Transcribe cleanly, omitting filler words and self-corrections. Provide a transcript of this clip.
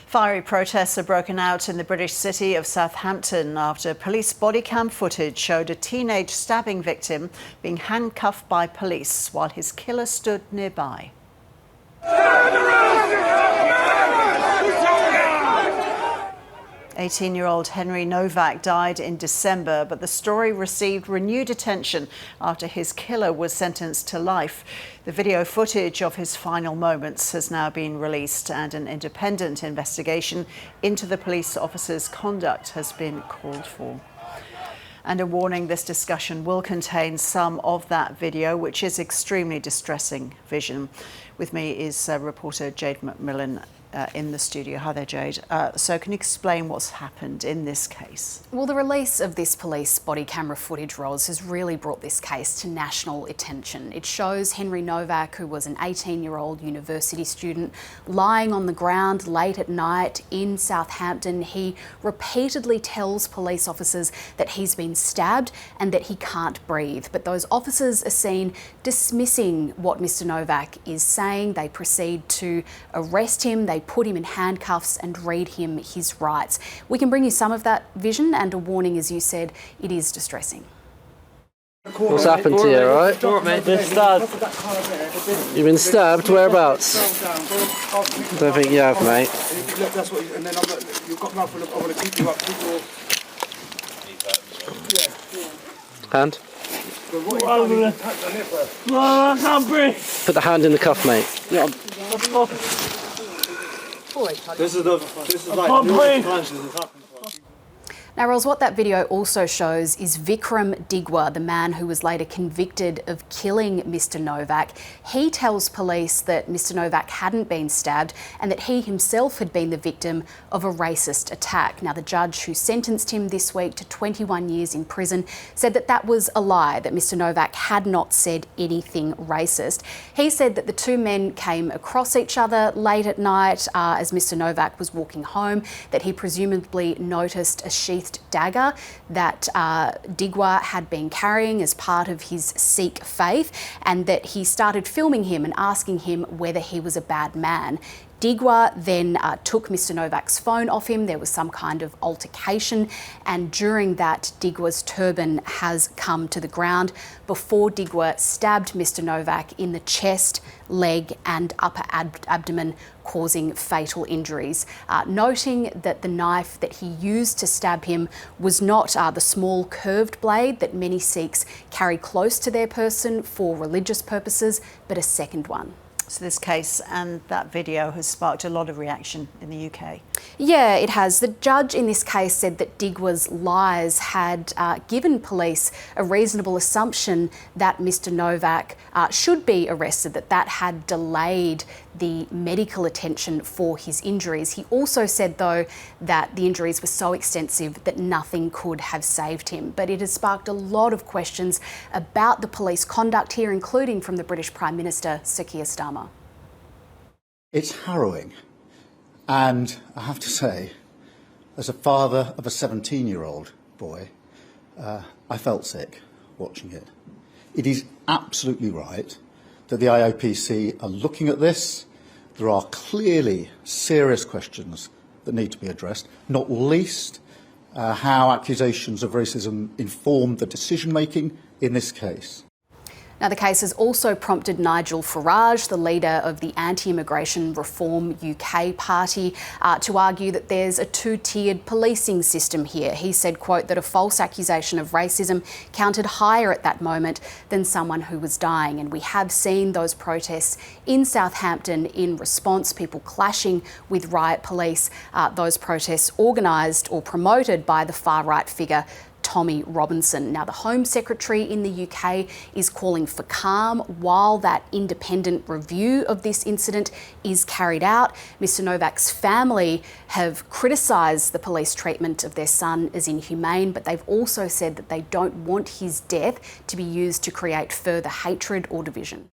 Fiery protests have broken out in the British city of Southampton after police bodycam footage showed a teenage stabbing victim being handcuffed by police while his killer stood nearby. 18-year-old Henry Nowak died in December, but the story received renewed attention after his killer was sentenced to life. The video footage of his final moments has now been released, and an independent investigation into the police officer's conduct has been called for. And a warning, this discussion will contain some of that video, which is extremely distressing vision. With me is reporter Jade McMillan in the studio. Hi there, Jade. So can you explain what's happened in this case? Well, the release of this police body camera footage, Ros, has really brought this case to national attention. It shows Henry Novak, who was an 18-year-old university student, lying on the ground late at night in Southampton. He repeatedly tells police officers that he's been stabbed and that he can't breathe. But those officers are seen dismissing what Mr. Novak is saying. They proceed to arrest him. They put him in handcuffs and read him his rights. We can bring you some of that vision, and a warning, as you said, it is distressing. What's happened to you, right? Been stabbed. You've been stabbed? Whereabouts? Don't think you have, mate. That's what. And then you've got mouth. I want to keep you up. Hand? No, I can't breathe. Put the hand in the cuff, mate. Yeah. This is like numerous times this has happened. Now, Ros, what that video also shows is Vikram Digwa, the man who was later convicted of killing Mr. Novak. He tells police that Mr. Novak hadn't been stabbed and that he himself had been the victim of a racist attack. Now, the judge who sentenced him this week to 21 years in prison said that that was a lie, that Mr. Novak had not said anything racist. He said that the two men came across each other late at night as Mr. Novak was walking home, that he presumably noticed a sheathed dagger that Digwa had been carrying as part of his Sikh faith, and that he started filming him and asking him whether he was a bad man. Digwa then took Mr. Novak's phone off him. There was some kind of altercation, and during that, Digwa's turban has come to the ground before Digwa stabbed Mr. Novak in the chest, leg and upper abdomen, causing fatal injuries. Noting that the knife that he used to stab him was not the small curved blade that many Sikhs carry close to their person for religious purposes, but a second one. So this case and that video has sparked a lot of reaction in the UK. Yeah, it has. The judge in this case said that Digwa's lies had given police a reasonable assumption that Mr. Novak should be arrested, that had delayed the medical attention for his injuries. He also said, though, that the injuries were so extensive that nothing could have saved him. But it has sparked a lot of questions about the police conduct here, including from the British Prime Minister, Sir Keir Starmer. It's harrowing, and I have to say, as a father of a 17-year-old boy, I felt sick watching it. It is absolutely right that the IOPC are looking at this. There are clearly serious questions that need to be addressed, not least how accusations of racism informed the decision-making in this case. Now, the case has also prompted Nigel Farage, the leader of the Anti-Immigration Reform UK party, to argue that there's a two-tiered policing system here. He said, quote, that a false accusation of racism counted higher at that moment than someone who was dying. And we have seen those protests in Southampton in response, people clashing with riot police, those protests organised or promoted by the far-right figure Tommy Robinson. Now, the Home Secretary in the UK is calling for calm while that independent review of this incident is carried out. Mr. Novak's family have criticised the police treatment of their son as inhumane, but they've also said that they don't want his death to be used to create further hatred or division.